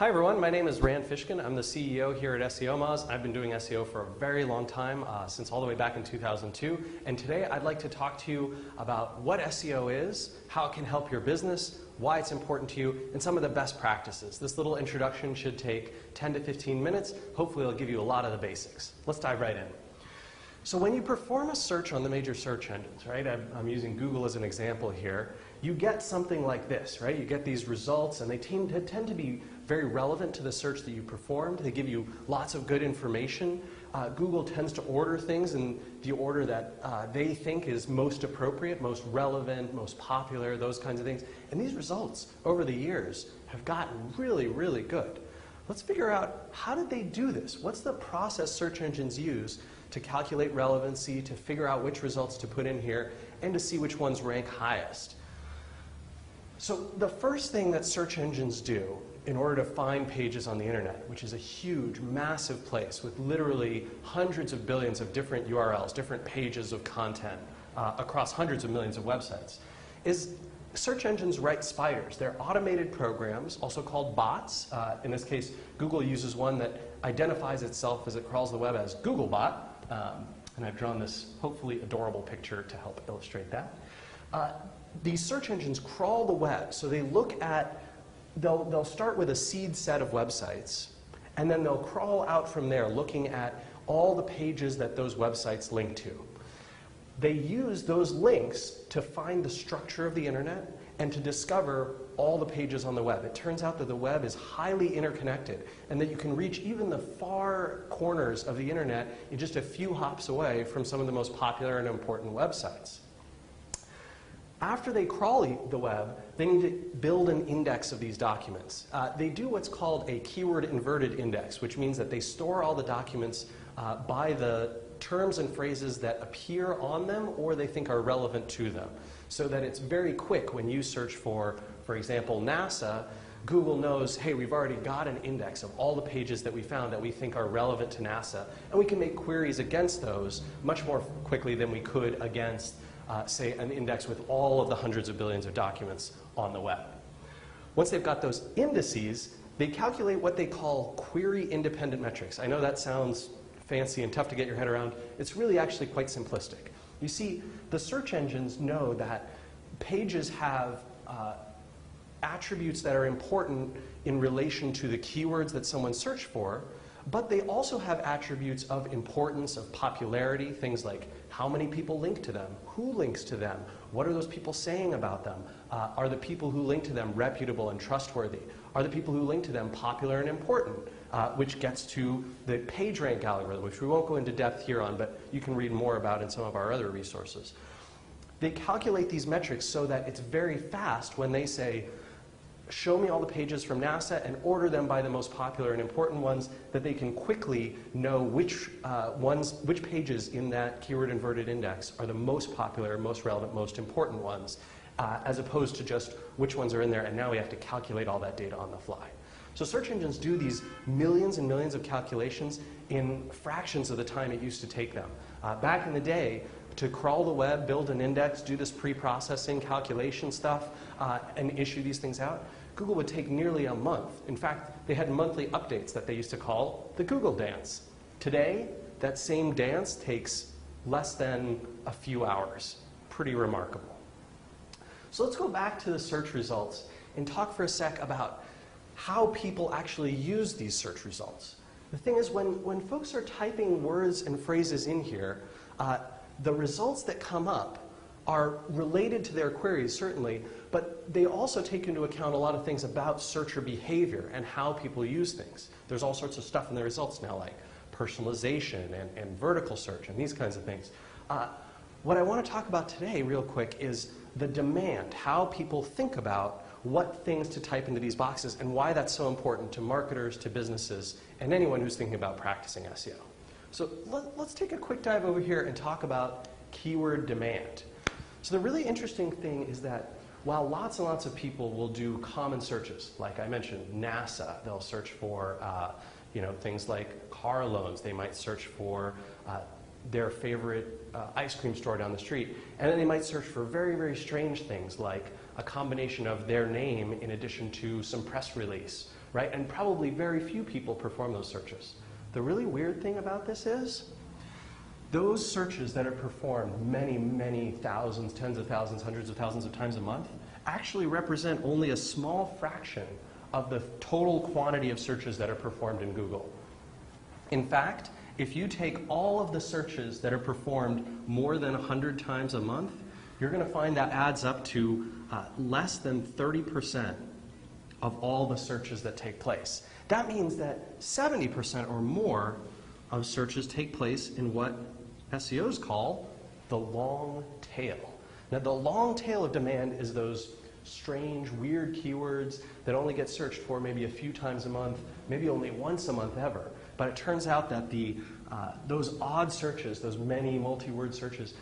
Hi everyone, my name is Fishkin. I'm the CEO here at SEO Moz. I've been doing SEO for a very long time, since all the way back in 2002. And today I'd like to talk to you about what SEO is, how it can help your business, why it's important to you, and some of the best practices. This little introduction should take 10 to 15 minutes. Hopefully it'll give you a lot of the basics. Let's dive right in. So when you perform a search on the major search engines, right, I'm using Google as an example here, you get something like this, right? You get these results and they tend to be very relevant to the search that you performed. They give you lots of good information. Google tends to order things in the order that they think is most appropriate, most relevant, most popular, those kinds of things. And these results over the years have gotten really, really good. Let's figure out, how did they do this? What's the process search engines use to calculate relevancy, to figure out which results to put in here, and to see which ones rank highest? So the first thing that search engines do in order to find pages on the internet, which is a huge, massive place with literally hundreds of billions of different URLs, different pages of content across hundreds of millions of websites, is search engines write spiders. They're automated programs, also called bots. In this case, Google uses one that identifies itself as it crawls the web as Googlebot. And I've drawn this hopefully adorable picture to help illustrate that. These search engines crawl the web, so they look at, they'll start with a seed set of websites, and then they'll crawl out from there looking at all the pages that those websites link to. They use those links to find the structure of the internet and to discover all the pages on the web. It turns out that the web is highly interconnected and that you can reach even the far corners of the internet in just a few hops away from some of the most popular and important websites. After they crawl the web, they need to build an index of these documents. They do what's called a keyword inverted index, which means that they store all the documents by the terms and phrases that appear on them or they think are relevant to them. So that it's very quick when you search for example, NASA, Google knows, hey, we've already got an index of all the pages that we found that we think are relevant to NASA, and we can make queries against those much more quickly than we could against say, an index with all of the hundreds of billions of documents on the web. Once they've got those indices, they calculate what they call query-independent metrics. I know that sounds fancy and tough to get your head around. It's really actually quite simplistic. You see, the search engines know that pages have attributes that are important in relation to the keywords that someone searched for, but they also have attributes of importance, of popularity, things like how many people link to them, who links to them, what are those people saying about them, are the people who link to them reputable and trustworthy, are the people who link to them popular and important, which gets to the PageRank algorithm, which we won't go into depth here on, but you can read more about in some of our other resources. They calculate these metrics so that it's very fast when they say, show me all the pages from NASA and order them by the most popular and important ones, that they can quickly know which pages in that keyword inverted index are the most popular, most relevant, most important ones, as opposed to just which ones are in there, and now we have to calculate all that data on the fly. So search engines do these millions and millions of calculations in fractions of the time it used to take them. Back in the day, to crawl the web, build an index, do this pre-processing calculation stuff, and issue these things out, Google would take nearly a month. In fact, they had monthly updates that they used to call the Google dance. Today, that same dance takes less than a few hours. Pretty remarkable. So let's go back to the search results and talk for a sec about how people actually use these search results. The thing is, when folks are typing words and phrases in here, the results that come up are related to their queries, certainly, but they also take into account a lot of things about searcher behavior and how people use things. There's all sorts of stuff in the results now, like personalization and vertical search and these kinds of things. What I want to talk about today, real quick, is the demand, how people think about what things to type into these boxes and why that's so important to marketers, to businesses, and anyone who's thinking about practicing SEO. So let's take a quick dive over here and talk about keyword demand. So the really interesting thing is that while lots and lots of people will do common searches, like I mentioned, NASA, they'll search for things like car loans. They might search for their favorite ice cream store down the street. And then they might search for very, very strange things like a combination of their name in addition to some press release, right? And probably very few people perform those searches. The really weird thing about this is those searches that are performed many, many thousands, tens of thousands, hundreds of thousands of times a month actually represent only a small fraction of the total quantity of searches that are performed in Google. In fact, if you take all of the searches that are performed more than 100 times a month, you're going to find that adds up to less than 30% of all the searches that take place. That means that 70% or more of searches take place in what SEOs call the long tail. Now, the long tail of demand is those strange, weird keywords that only get searched for maybe a few times a month, maybe only once a month ever. But it turns out that those odd searches, those many multi-word searches,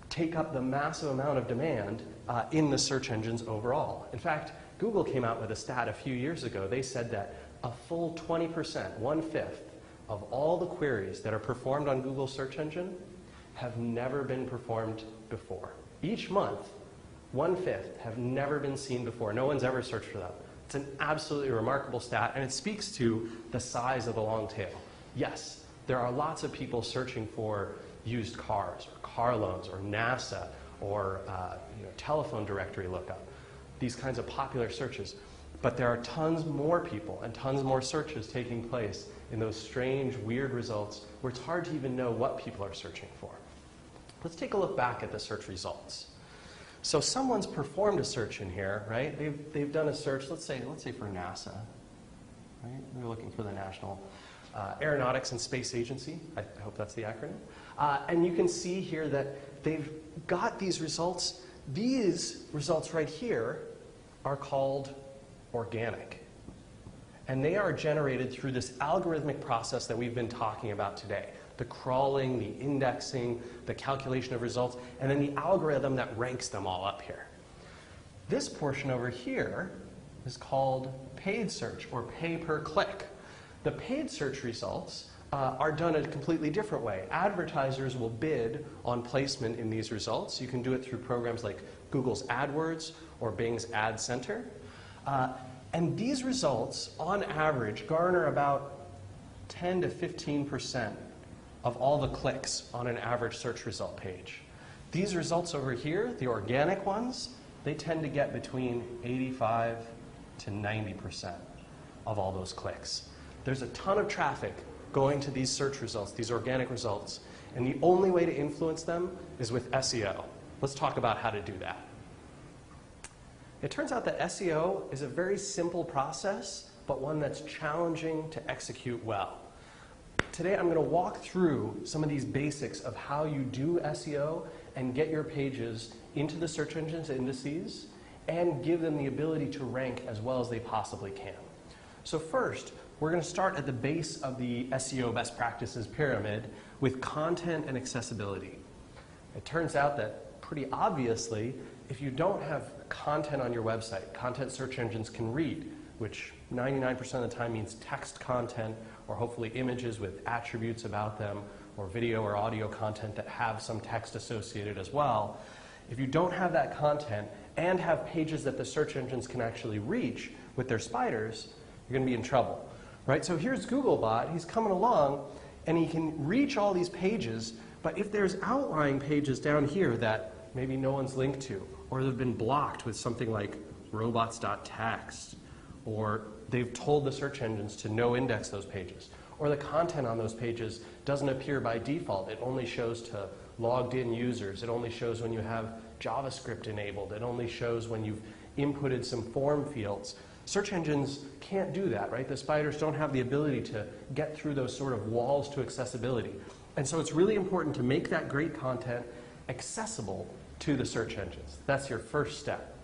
take up the massive amount of demand in the search engines overall. In fact, Google came out with a stat a few years ago. They said that a full 20%, 1/5, of all the queries that are performed on Google search engine have never been performed before. Each month, 1/5 have never been seen before. No one's ever searched for them. It's an absolutely remarkable stat, and it speaks to the size of the long tail. Yes, there are lots of people searching for used cars, or car loans, or NASA, or telephone directory lookup, these kinds of popular searches. But there are tons more people and tons more searches taking place in those strange, weird results where it's hard to even know what people are searching for. Let's take a look back at the search results. So someone's performed a search in here, right? They've done a search, let's say for NASA, right? We're looking for the National Aeronautics and Space Agency. I hope that's the acronym. And you can see here that they've got these results. These results right here are called organic. And they are generated through this algorithmic process that we've been talking about today. The crawling, the indexing, the calculation of results, and then the algorithm that ranks them all up here. This portion over here is called paid search, or pay per click. The paid search results are done a completely different way. Advertisers will bid on placement in these results. You can do it through programs like Google's AdWords or Bing's Ad Center. And these results, on average, garner about 10 to 15% of all the clicks on an average search result page. These results over here, the organic ones, they tend to get between 85 to 90% of all those clicks. There's a ton of traffic going to these search results, these organic results, and the only way to influence them is with SEO. Let's talk about how to do that. It turns out that SEO is a very simple process, but one that's challenging to execute well. Today I'm going to walk through some of these basics of how you do SEO and get your pages into the search engines indices and give them the ability to rank as well as they possibly can. So first, we're going to start at the base of the SEO best practices pyramid with content and accessibility. It turns out that pretty obviously, if you don't have content on your website, content search engines can read, which 99% of the time means text content or hopefully images with attributes about them, or video or audio content that have some text associated as well. If you don't have that content and have pages that the search engines can actually reach with their spiders, you're going to be in trouble, right? So here's Googlebot. He's coming along, and he can reach all these pages, but if there's outlying pages down here that maybe no one's linked to, or they've been blocked with something like robots.txt, or they've told the search engines to no index those pages, or the content on those pages doesn't appear by default. It only shows to logged in users. It only shows when you have JavaScript enabled. It only shows when you've inputted some form fields. Search engines can't do that, right? The spiders don't have the ability to get through those sort of walls to accessibility. And so it's really important to make that great content accessible to the search engines. That's your first step.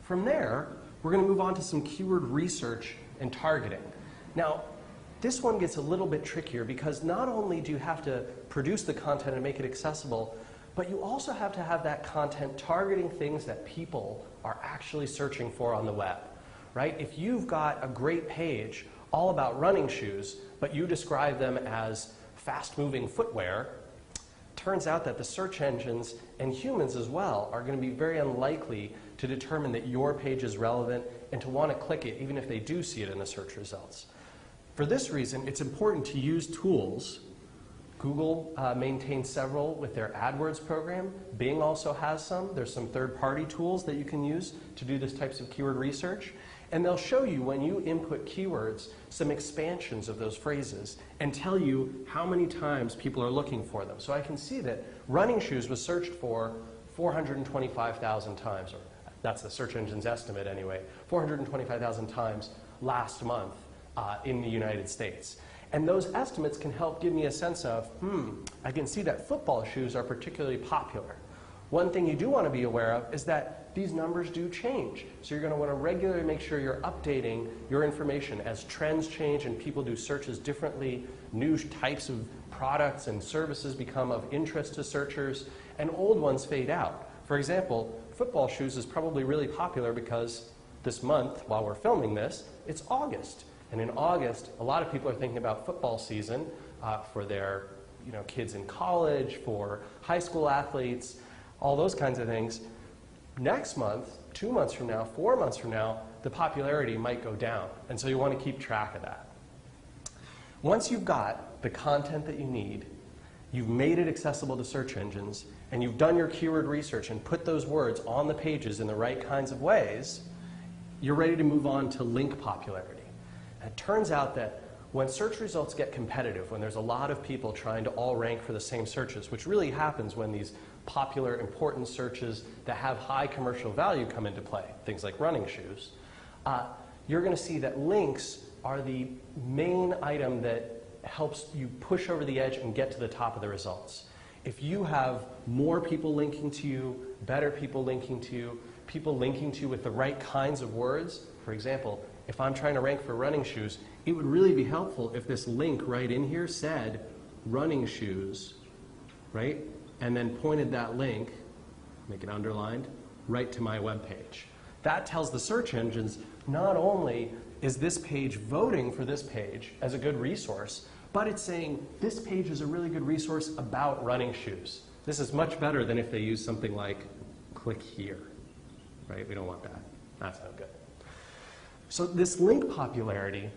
From there, we're going to move on to some keyword research and targeting. Now, this one gets a little bit trickier because not only do you have to produce the content and make it accessible, but you also have to have that content targeting things that people are actually searching for on the web, right? If you've got a great page all about running shoes, but you describe them as fast-moving footwear, turns out that the search engines and humans as well are going to be very unlikely to determine that your page is relevant and to want to click it even if they do see it in the search results. For this reason, it's important to use tools. Google maintains several with their AdWords program. Bing also has some. There's some third-party tools that you can use to do this types of keyword research. And they'll show you, when you input keywords, some expansions of those phrases and tell you how many times people are looking for them. So I can see that running shoes was searched for 425,000 times, or that's the search engine's estimate anyway, 425,000 times last month in the United States. And those estimates can help give me a sense of, I can see that football shoes are particularly popular. One thing you do want to be aware of is that these numbers do change. So you're going to want to regularly make sure you're updating your information as trends change and people do searches differently, new types of products and services become of interest to searchers, and old ones fade out. For example, football shoes is probably really popular because this month, while we're filming this, it's August. And in August, a lot of people are thinking about football season for their kids in college, for high school athletes, all those kinds of things. Next month, 2 months from now, 4 months from now, the popularity might go down. And so you want to keep track of that. Once you've got the content that you need, you've made it accessible to search engines, and you've done your keyword research and put those words on the pages in the right kinds of ways, you're ready to move on to link popularity. And it turns out that when search results get competitive, when there's a lot of people trying to all rank for the same searches, which really happens when these popular, important searches that have high commercial value come into play, things like running shoes, you're going to see that links are the main item that helps you push over the edge and get to the top of the results. If you have more people linking to you, better people linking to you, people linking to you with the right kinds of words, for example, if I'm trying to rank for running shoes, it would really be helpful if this link right in here said running shoes, right? And then pointed that link, make it underlined, right to my web page. That tells the search engines not only is this page voting for this page as a good resource, but it's saying this page is a really good resource about running shoes. This is much better than if they use something like click here, right? We don't want that. That's no good. So this link popularity,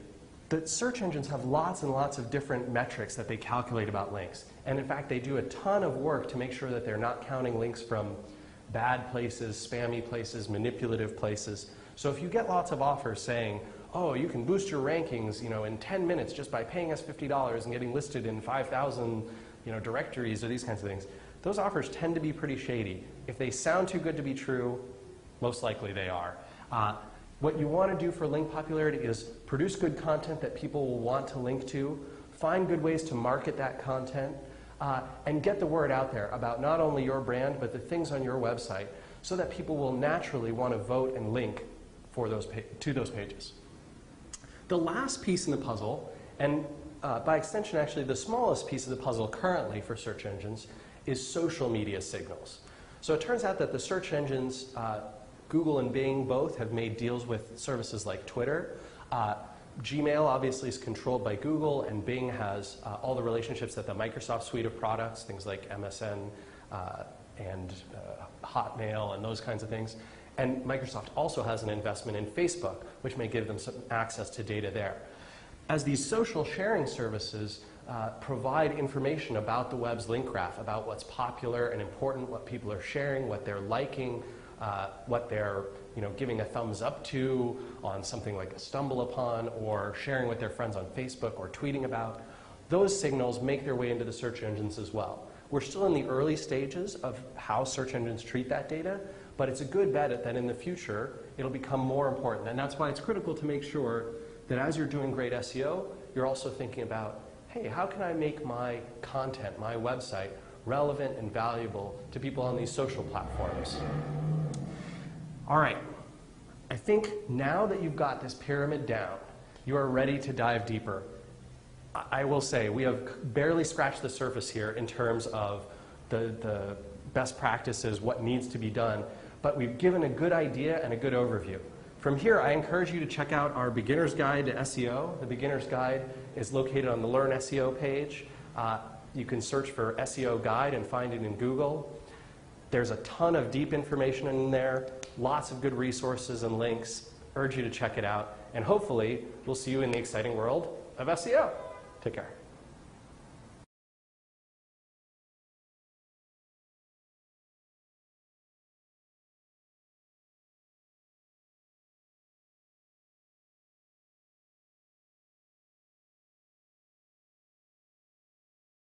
the search engines have lots and lots of different metrics that they calculate about links. And in fact, they do a ton of work to make sure that they're not counting links from bad places, spammy places, manipulative places. So if you get lots of offers saying, oh, you can boost your rankings in 10 minutes just by paying us $50 and getting listed in 5,000 directories or these kinds of things, those offers tend to be pretty shady. If they sound too good to be true, most likely they are. What you want to do for link popularity is produce good content that people will want to link to, find good ways to market that content, and get the word out there about not only your brand, but the things on your website so that people will naturally want to vote and link for to those pages. The last piece in the puzzle, and by extension actually the smallest piece of the puzzle currently for search engines, is social media signals. So it turns out that the search engines, Google and Bing both have made deals with services like Twitter. Gmail obviously is controlled by Google, and Bing has all the relationships that the Microsoft suite of products, things like MSN and Hotmail and those kinds of things. And Microsoft also has an investment in Facebook, which may give them some access to data there. As these social sharing services provide information about the web's link graph, about what's popular and important, what people are sharing, what they're liking, what they're giving a thumbs up to on something like a stumble upon, or sharing with their friends on Facebook or tweeting about, those signals make their way into the search engines as well. We're still in the early stages of how search engines treat that data, but it's a good bet that in the future it'll become more important. And that's why it's critical to make sure that as you're doing great SEO, you're also thinking about, hey, how can I make my content, my website, relevant and valuable to people on these social platforms? All right, I think now that you've got this pyramid down, you are ready to dive deeper. I will say we have barely scratched the surface here in terms of the best practices, what needs to be done, but we've given a good idea and a good overview. From here, I encourage you to check out our Beginner's Guide to SEO. The Beginner's Guide is located on the Learn SEO page. You can search for SEO guide and find it in Google. There's a ton of deep information in there, lots of good resources and links. Urge you to check it out, and hopefully we'll see you in the exciting world of SEO. Take care.